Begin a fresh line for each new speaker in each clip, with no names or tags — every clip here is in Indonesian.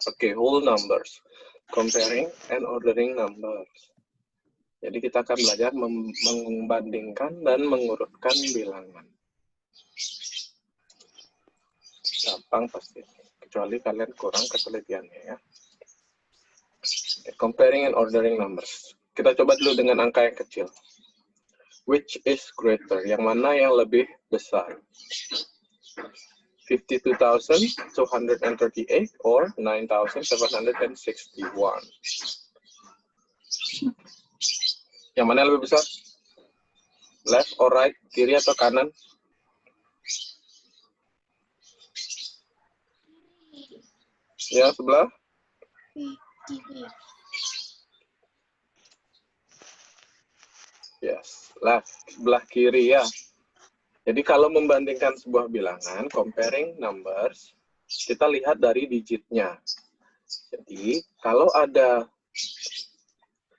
Oke, whole numbers. Comparing and ordering numbers. Jadi kita akan belajar membandingkan dan mengurutkan bilangan. Gampang pasti, kecuali kalian kurang ketelitiannya ya. Comparing and ordering numbers. Kita coba dulu dengan angka yang kecil. Which is greater? Yang mana yang lebih besar? 52,238 or 9,761? Yang mana yang lebih besar? Left or right? Kiri atau kanan? Ya, sebelah? Yes, left. Sebelah kiri ya. Jadi kalau membandingkan sebuah bilangan, comparing numbers, kita lihat dari digitnya. Jadi kalau ada,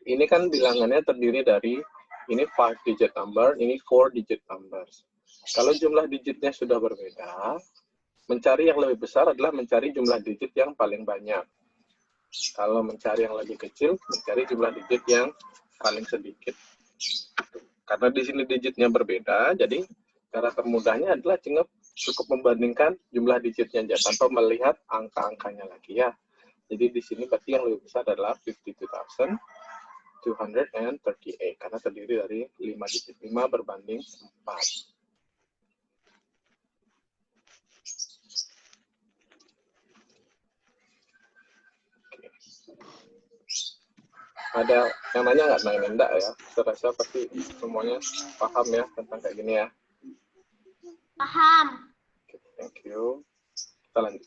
ini kan bilangannya terdiri dari, ini 5 digit number, ini 4 digit numbers. Kalau jumlah digitnya sudah berbeda, mencari yang lebih besar adalah mencari jumlah digit yang paling banyak. Kalau mencari yang lebih kecil, mencari jumlah digit yang paling sedikit. Karena di sini digitnya berbeda, jadi cara termudahnya adalah cukup membandingkan jumlah digitnya aja tanpa melihat angka-angkanya lagi ya. Jadi di sini berarti yang lebih besar adalah 52,238 karena terdiri dari 5 digit. 5 berbanding 4. Oke. Ada yang nanya nggak? Enggak ya? Saya rasa pasti semuanya paham ya tentang kayak gini ya.
Paham.
Okay, thank you. Kita lanjut.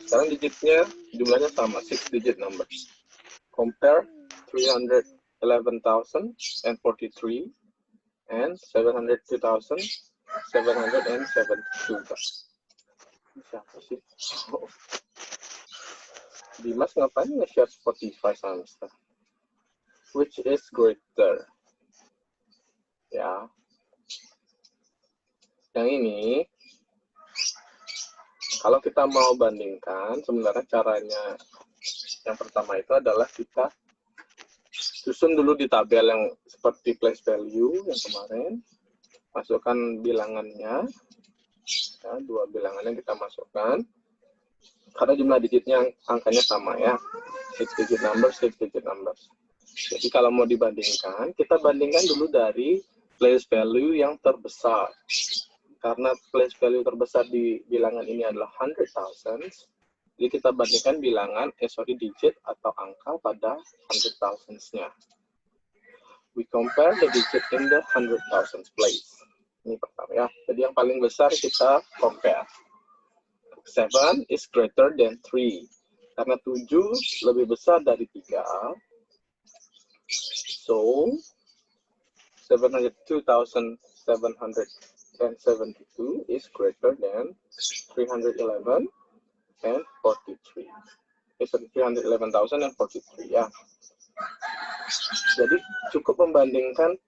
Sekarang digitnya jumlahnya sama, 6 digit numbers. Compare 311,043 and 702,772. Siapa sih? Oh. Dimas ngapain nge-share Spotify sama Mister? Which is greater? Ya. Yang ini, kalau kita mau bandingkan, sebenarnya caranya yang pertama itu adalah kita susun dulu di tabel yang seperti place value yang kemarin, masukkan bilangannya, ya, 2 bilangannya kita masukkan, karena jumlah digitnya angkanya sama ya, 6 digit numbers, 6 digit numbers. Jadi kalau mau dibandingkan, kita bandingkan dulu dari place value yang terbesar. Karena place value terbesar di bilangan ini adalah 100,000, jadi kita bandingkan digit atau angka pada 100,000-nya. We compare the digit in the 100,000 place. Ini pertama ya. Jadi yang paling besar kita compare. 7 is greater than 3. Karena 7 lebih besar dari 3. So, 702,772 is greater than 311 and 43. 311,000 and 43 ya. Jadi cukup membandingkan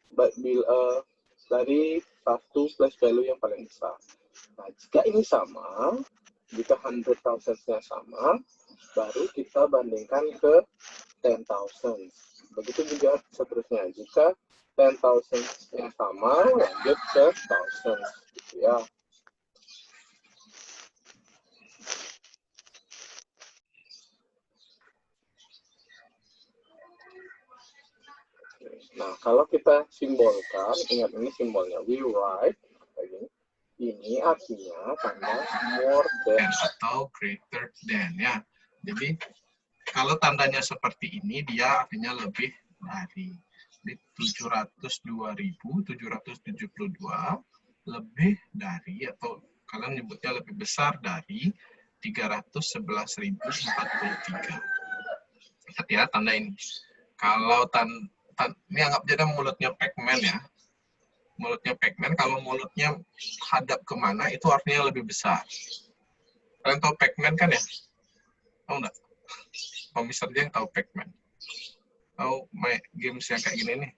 dari satu place value yang paling besar. Nah, jika ini sama, jika 100,000-nya sama, baru kita bandingkan ke 10,000. Begitu juga seterusnya. Jika 10,000-nya sama, lanjut ke 1,000. Gitu ya. Nah, kalau kita simbolkan, ingat ini simbolnya, we write, ini artinya tanda more than
atau greater than ya. Jadi kalau tandanya seperti ini, dia artinya lebih dari. Jadi 702.772 lebih dari, atau kalian nyebutnya lebih besar dari 311.043. Lihat ya tanda ini. Kalau ini anggap jadi mulutnya Pac-Man ya. Mulutnya Pac-Man, kalau mulutnya hadap kemana, itu artinya lebih besar. Kalian tahu Pac-Man kan ya? Tahu nggak? Oh, Mister Jeng tahu Pac-Man. Tahu main games yang kayak gini nih?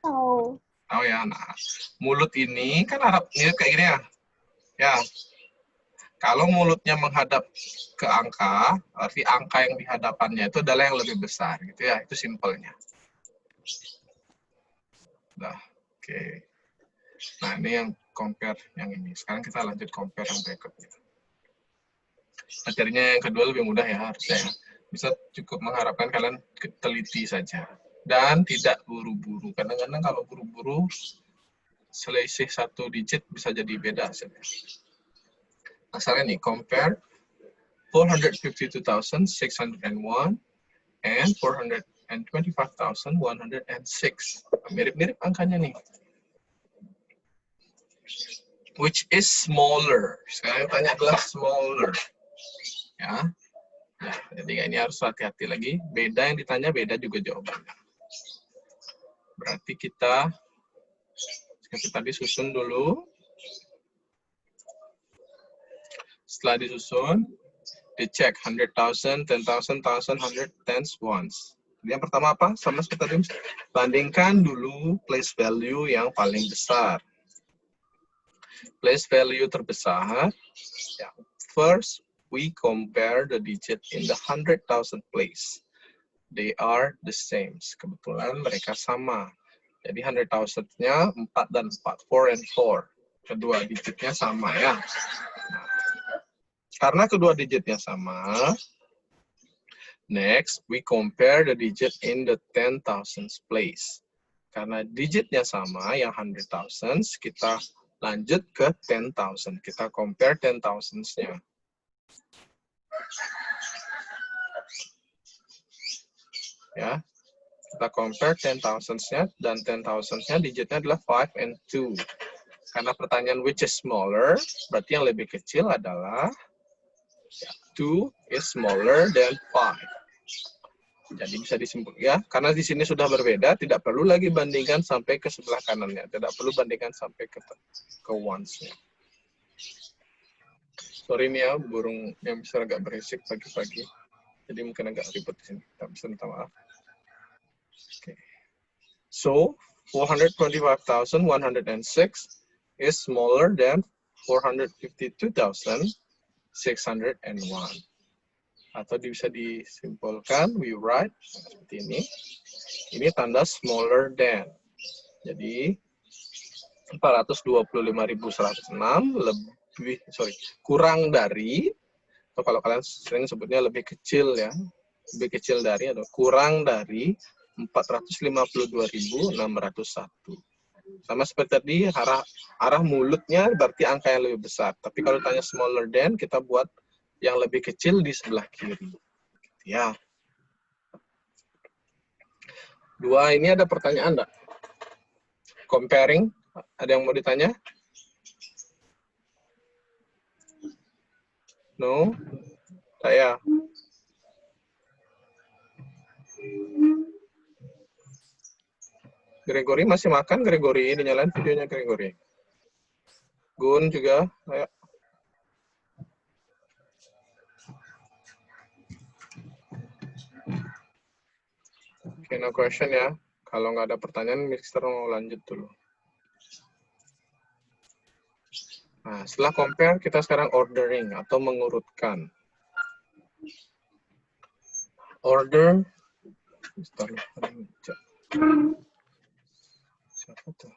Tahu.
Tahu ya. Nah, mulut ini kan Arabnya kayak gini ya. Ya. Kalau mulutnya menghadap ke angka, arti angka yang di hadapannya itu adalah yang lebih besar, gitu ya. Itu simpelnya. Nah, oke. Nah, ini yang compare yang ini. Sekarang kita lanjut compare yang berikutnya. Materinya yang kedua lebih mudah ya harusnya. Bisa cukup mengharapkan kalian teliti saja. Dan tidak buru-buru. Kadang-kadang kalau buru-buru, selisih 1 digit bisa jadi beda. Asalnya nih, compare 452,601 and 425,106. Mirip-mirip angkanya nih. Which is smaller? Sekarang yang tanya adalah smaller. Ya. Nah, jadi ini harus hati-hati lagi. Beda yang ditanya, beda juga jawabannya. Berarti kita disusun dulu. Setelah disusun, dicek 100,000, 10,000, 1,000, 100, tens, ones. Jadi yang pertama apa? Sama seperti tadi, bandingkan dulu place value yang paling besar. Place value terbesar, ya, first we compare the digit in the 100,000 place. They are the same. Kebetulan mereka sama. Jadi 100,000-nya 4 dan 4, 4 and 4. Kedua digitnya sama ya. Nah, karena kedua digitnya sama, next we compare the digit in the 10,000 place. Karena digitnya sama, yang 100,000, kita lanjut ke 10,000. Kita compare 10,000-nya. Ya, kita compare 10,000-nya, dan 10,000-nya digitnya adalah 5 and 2. Karena pertanyaan which is smaller, berarti yang lebih kecil adalah 2 is smaller than 5. Jadi bisa disimpulkan ya, karena di sini sudah berbeda, tidak perlu lagi bandingkan sampai ke sebelah kanannya, tidak perlu bandingkan sampai ke ones-nya. Sorry nih ya, burung yang bisa agak berisik pagi-pagi, jadi mungkin agak ribet di sini. Kita bisa minta maaf. Okay. So 425,106 is smaller than 452,601. Atau bisa disimpulkan, we write seperti ini. Ini tanda smaller than. Jadi 425.106 kurang dari, atau kalau kalian sering sebutnya lebih kecil ya, lebih kecil dari atau kurang dari 452.601. Sama seperti tadi, arah mulutnya berarti angka yang lebih besar. Tapi kalau tanya smaller than, kita buat yang lebih kecil di sebelah kiri. Ya. Dua, ini ada pertanyaan enggak? Comparing, ada yang mau ditanya? No? Saya. Gregory masih makan, Gregory? Dinyalain videonya Gregory. Gun juga, ayo. Oke, no question ya. Kalau nggak ada pertanyaan, Mister mau lanjut dulu. Nah, setelah compare, kita sekarang ordering atau mengurutkan. Order. Siapa tuh?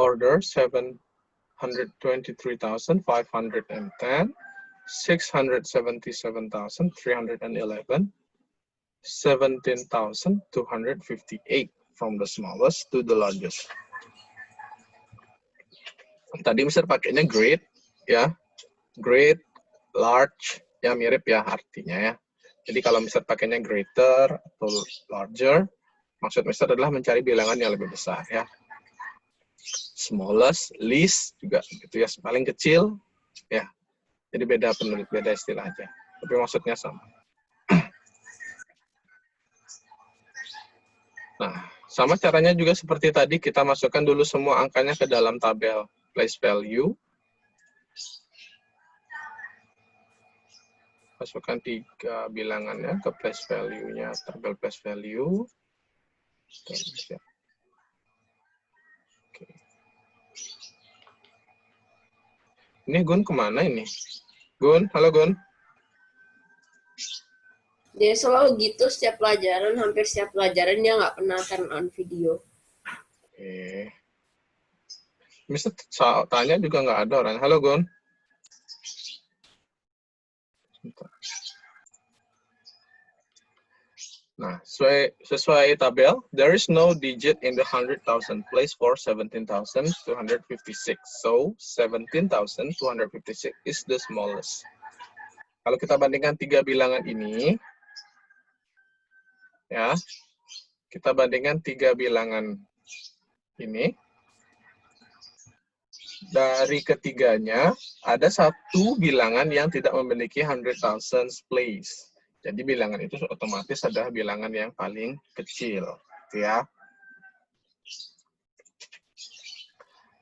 Order 723,510, 677,311, 17,258 from the smallest to the largest. Tadi Mister pakainya great, ya, great, large, ya mirip ya artinya ya. Jadi kalau Mister pakainya greater atau larger, maksud Mister adalah mencari bilangan yang lebih besar ya. Smallest, least juga gitu ya, paling kecil ya. Jadi beda penulis, beda istilah aja. Tapi maksudnya sama. Nah, sama caranya juga seperti tadi, kita masukkan dulu semua angkanya ke dalam tabel place value. Masukkan 3 bilangannya ke place value-nya, tabel place value. Oke.
Ini Gun kemana ini? Gun, halo Gun.
Dia selalu gitu setiap pelajaran, hampir setiap pelajaran dia nggak pernah turn on video.
Oke. Mister tanya juga nggak ada orang. Halo Gun. Nah, sesuai tabel, there is no digit in the 100,000 place for 17,256. So, 17,256 is the smallest. Kalau kita bandingkan tiga bilangan ini, ya, kita bandingkan tiga bilangan ini, dari ketiganya, ada satu bilangan yang tidak memiliki 100,000 place. Jadi bilangan itu otomatis adalah bilangan yang paling kecil, ya.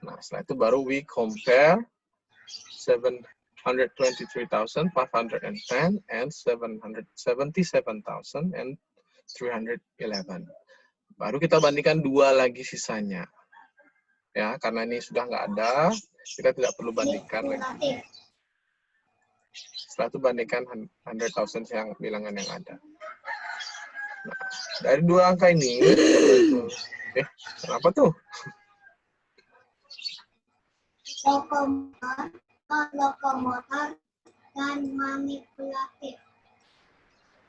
Nah, setelah itu baru we compare 723,510 and 777,311. Baru kita bandingkan dua lagi sisanya. Ya, karena ini sudah nggak ada, kita tidak perlu bandingkan lagi. Setelah itu bandingkan 100,000 yang bilangan yang ada. Nah, dari dua angka ini, kenapa tuh?
Lokomotor dan manipulatif.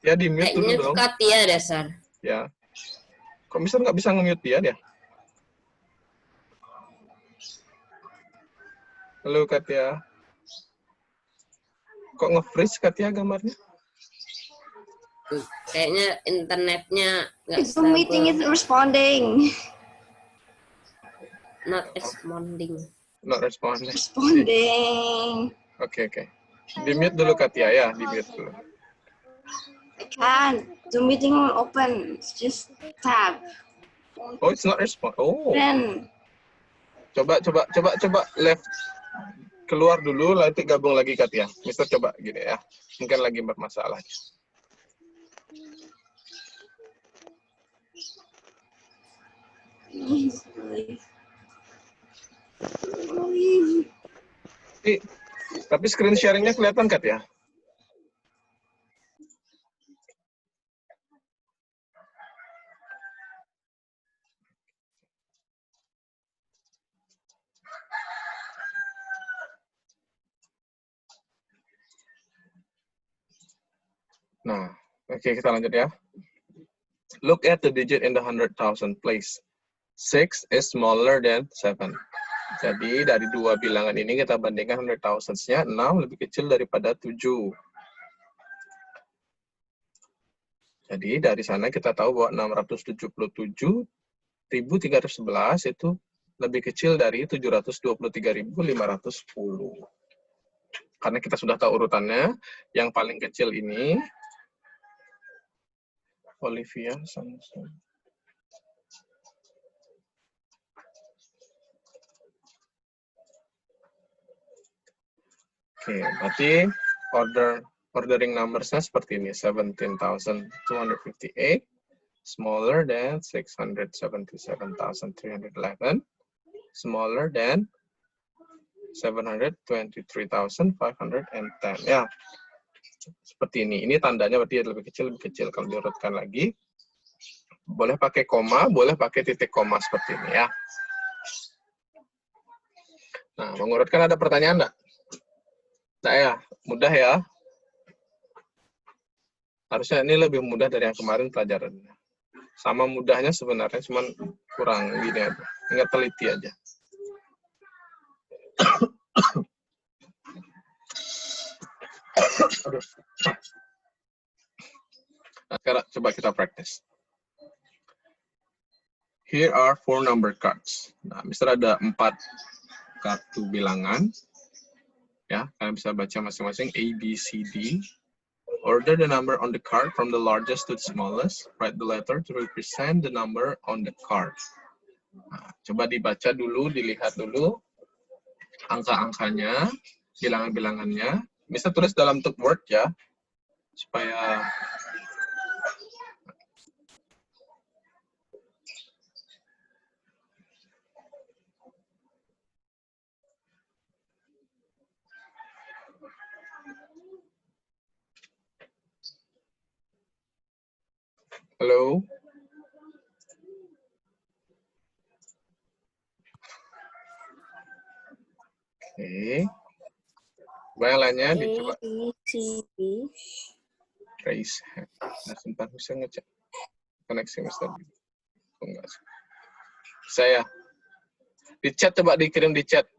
Ya, di-mute dulu
Kayaknya
dong.
Katia dasar.
Ya. Kok Mister nggak bisa nge-mute dia? Halo, Katia. Kok nge-freeze Katia gambarnya?
Kayaknya internetnya nggak
The meeting is responding.
not responding.
Not responding.
Responding.
Oke. Di-mute dulu Katia ya, di-mute dulu.
I can't. The meeting won't open. It's just tab.
Oh, it's not respond. Oh.
Then
Coba left keluar dulu, nanti gabung lagi Katia. Mister coba gini ya. Mungkin lagi bermasalah. Tapi screen sharingnya kelihatan Katia? Nah, oke, kita lanjut ya. Look at the digit in the 100,000 place. 6 is smaller than 7. Jadi dari dua bilangan ini kita bandingkan 100,000-nya, 6 lebih kecil daripada 7. Jadi dari sana kita tahu bahwa 677.311 itu lebih kecil dari 723.510. Karena kita sudah tahu urutannya, yang paling kecil ini Olivia Samson. Oke, berarti ordering numbers-nya seperti ini, 17,258 smaller than 677,311, smaller than 723,510. Ya, seperti ini. Ini tandanya berarti lebih kecil. Kalau diurutkan lagi, boleh pakai koma, boleh pakai titik koma seperti ini ya. Nah, mengurutkan ada pertanyaan enggak? Nah ya, mudah ya. Harusnya ini lebih mudah dari yang kemarin pelajarannya. Sama mudahnya sebenarnya, cuman kurang gini aja. Ingat teliti aja. Nah, sekarang coba kita praktis. Here are 4 number cards. Nah, Mister ada 4 kartu bilangan. Ya, kalian bisa baca masing-masing A, B, C, D. Order the number on the card from the largest to the smallest. Write the letter to represent the number on the card. Nah, coba dibaca dulu, dilihat dulu angka-angkanya, bilangan-bilangannya. Bisa tulis dalam bentuk Word ya, supaya Halo? Oke. Coba yang lainnya
A,
dicoba
B, C, D.
raise hand. Nah, sebentar bisa ngecek koneksi Mr. B. Oh, enggak sih. Saya di chat, coba dikirim di chat.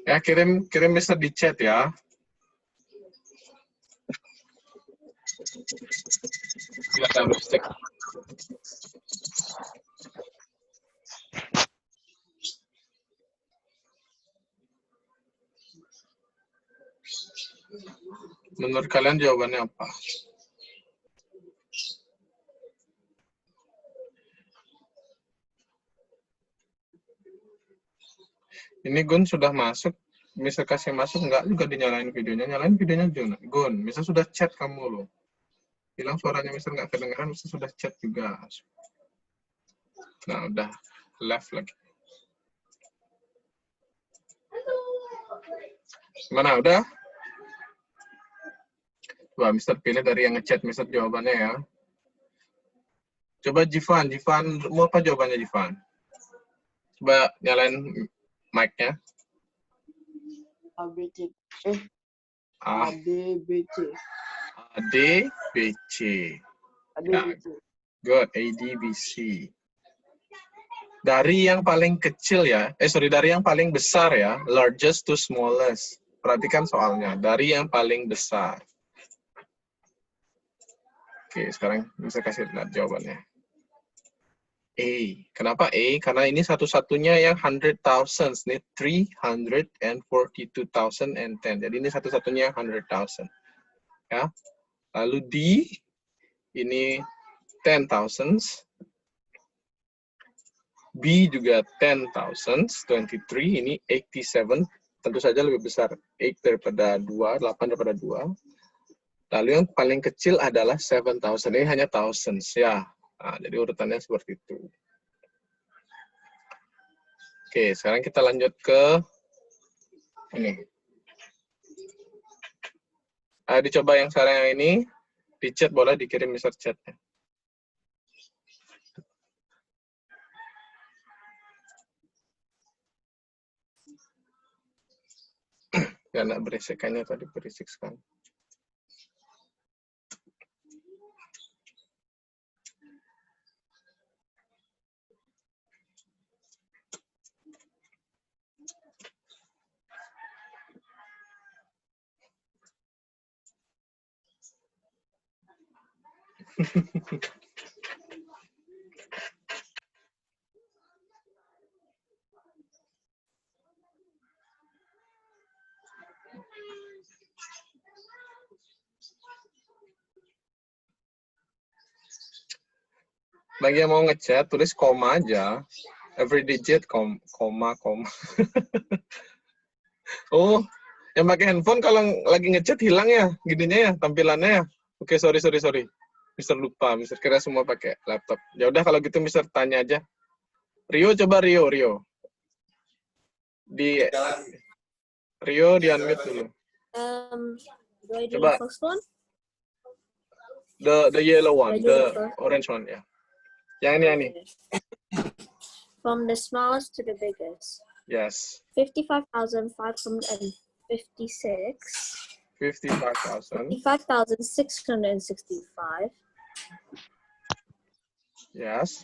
Ya, kirim Mr. di chat ya. Ya, harus cek. Menurut kalian jawabannya apa? Ini Gun sudah masuk. Misal kasih masuk, enggak juga dinyalain videonya. Nyalain videonya Gun. Misal sudah chat kamu loh. Bilang suaranya misal nggak kedengeran, misal sudah chat juga. Nah, udah left lagi. Mana udah? Coba Mister pilih dari yang ngechat Mister jawabannya ya. Coba Jivan, mau apa jawabannya Jivan? Coba nyalain mic-nya.
ABC.
A,
ADBC.
D, B, C.
ADBC.
Good, A, D, B, C. Dari yang paling kecil ya, dari yang paling besar ya, largest to smallest. Perhatikan soalnya, dari yang paling besar. Oke, sekarang bisa kasih lihat jawabannya. A. Kenapa A? Karena ini satu-satunya yang 100,000 nih, 342,010. Jadi ini satu-satunya yang 100,000. Ya. Lalu D ini 10,000. B juga 10,000, 23, ini 87, tentu saja lebih besar 8 daripada 2, 8 daripada 2. Lalu yang paling kecil adalah 7,000, ini hanya thousands ya. Nah, jadi urutannya seperti itu. Oke, sekarang kita lanjut ke ini. Dicoba yang sekarang yang ini, di chat boleh dikirim Mister chatnya. Karena berisikannya tadi berisik sekali. Bagi yang mau ngechat, tulis koma aja. Every digit, koma. Oh, yang pakai handphone kalau lagi ngechat hilang ya, gininya ya, tampilannya ya. Oke, sorry. Mister lupa, Mister kira semua pakai laptop. Ya udah kalau gitu Mister tanya aja. Rio, coba Rio. Di unmute dulu.
Do I do
Coba.
the first one?
The yellow one,
I do
the
it first.
orange one ya. Yang ini.
From the smallest to the biggest.
Yes.
55,556.
55,000.
55,665.
Yes.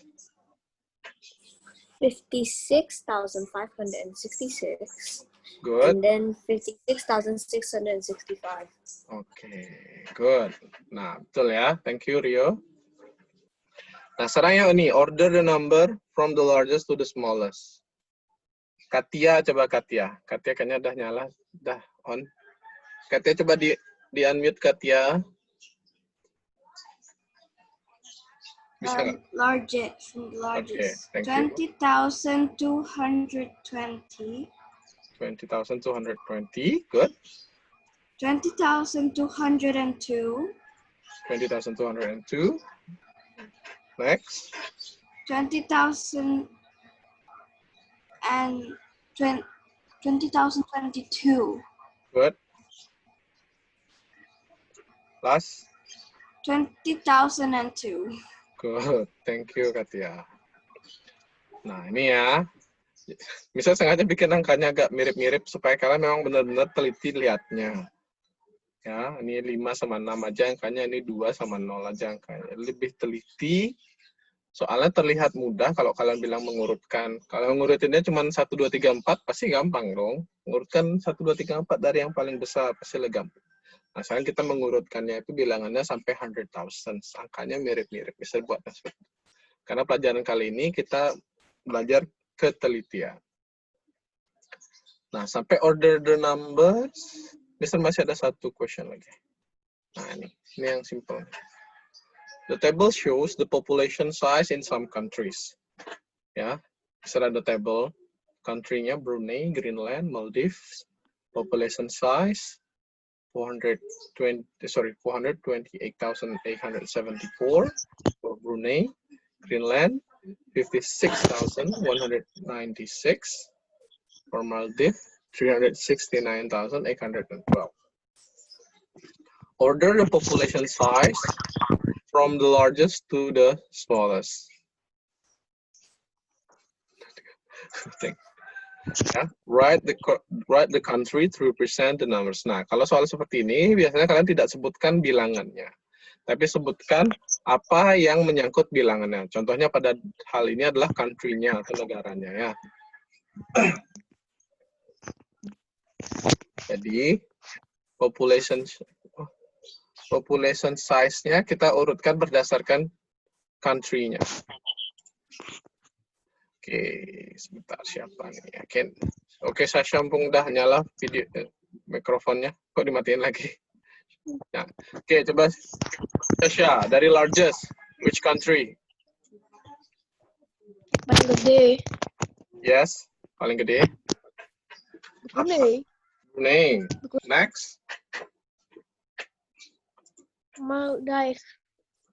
56,566.
Good.
And then 56,665.
Oke, good. Nah, betul ya. Thank you, Rio. Nah, sekarang yang ini, order the number from the largest to the smallest. Katia, coba Katia. Katia kayaknya udah nyala, udah on. Katia coba di unmute Katia.
Bisa nggak?
Largest.
Okay, thank you.
20,220.
20,220. Good.
20,202.
20,202. Next.
20,000 and 20,022.
Good. Last.
20,002.
Good. Thank you, Katia. Nah, ini ya. Misal sengaja bikin angkanya agak mirip-mirip supaya kalian memang benar-benar teliti lihatnya. Ya, ini 5 sama 6 aja angkanya, ini 2 sama 0 aja angkanya. Lebih teliti, soalnya terlihat mudah kalau kalian bilang mengurutkan. Kalau ngurutinnya cuma 1, 2, 3, 4, pasti gampang dong. Mengurutkan 1, 2, 3, 4 dari yang paling besar, pasti gampang. Nah, sekarang kita mengurutkannya itu bilangannya sampai 100,000. Angkanya mirip-mirip, bisa buat seperti itu. Karena pelajaran kali ini kita belajar ketelitian. Nah, sampai order the numbers, Mister masih ada satu question lagi. Nah, ini yang simple. The table shows the population size in some countries. Ya, Mister ada table, country-nya Brunei, Greenland, Maldives, population size 428,874 for Brunei, Greenland 56,196 for Maldives 369,812. Order the population size from the largest to the smallest. Ya, write the country to represent the numbers. Nah, kalau soal seperti ini biasanya kalian tidak sebutkan bilangannya, tapi sebutkan apa yang menyangkut bilangannya. Contohnya pada hal ini adalah country-nya atau negaranya ya. Jadi population size-nya kita urutkan berdasarkan country-nya. Oke, sebentar siapa nih? Oke, saya sambung dah, nyala video mikrofonnya. Kok dimatiin lagi? Nah, oke, coba Sasha, dari largest, which country?
Paling gede.
Yes, paling gede.
Brunei.
Brunei. Next.
Maldives.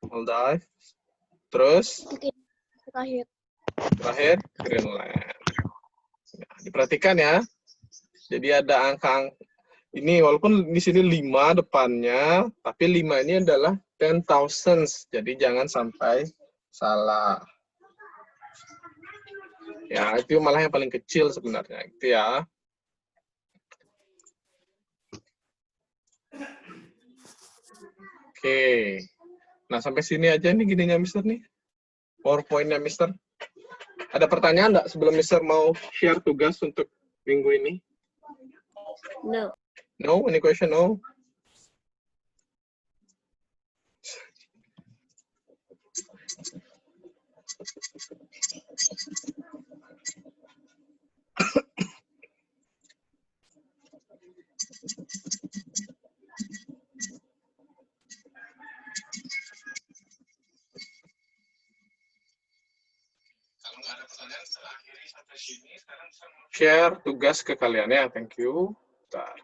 Maldives. Terus?
Terakhir.
Greenland. Nah, diperhatikan ya. Jadi ada angka ini walaupun di sini 5 depannya, tapi 5 ini adalah 10,000. Jadi jangan sampai salah. Ya, itu malah yang paling kecil sebenarnya. Itu ya. Oke. Nah, sampai sini aja nih gininya Mister nih. PowerPoint-nya Mister. Ada pertanyaan enggak sebelum Mister mau share tugas untuk minggu ini?
No.
No? Any question? No? Kalau nggak ada pertanyaan, setelah akhiri sampai sini, sekarang share tugas ke kalian ya. Thank you. Bentar.